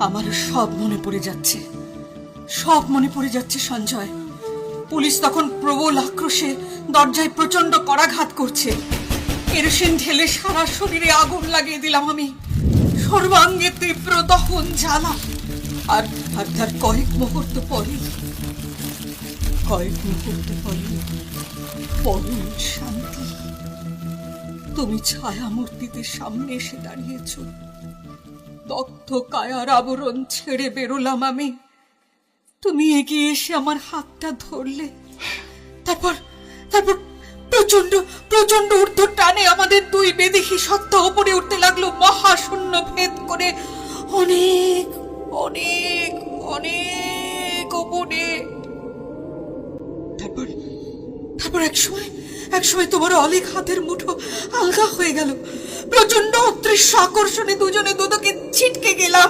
আমার সব মনে পড়ে যাচ্ছে, সঞ্জয়। পুলিশ তখন প্রবল আক্রোশে দরজায় প্রচন্ড করাঘাত করছে। কেরোসিন ঢেলে সারা শরীরে আগুন লাগিয়ে দিলাম আমি, সর্বাঙ্গে তীব্র দহন জ্বালা। আর তার কয়েক মুহূর্ত পরে পরম শান্তি। তুমি ছায়ামূর্তিদের সামনে এসে দাঁড়িয়েছ। দগ্ধ কায়ার আবরণ ছেড়ে বেরোলাম আমি। তুমি এগিয়ে এসে আমার হাতটা ধরলে। তারপর প্রচন্ড প্রচন্ড ঊর্ধ্ব টানে আমাদের দুই বেদেহী সত্তা উপরে উঠতে লাগলো, মহাশূন্য ভেদ করে অনেক অনেক অনেক উপরে। তারপর এক সময় তোমার অলিক হাতের মুঠো আলগা হয়ে গেল। প্রচন্ড অদৃশ্য আকর্ষণে দুজনে দুদকে ছিটকে গেলাম।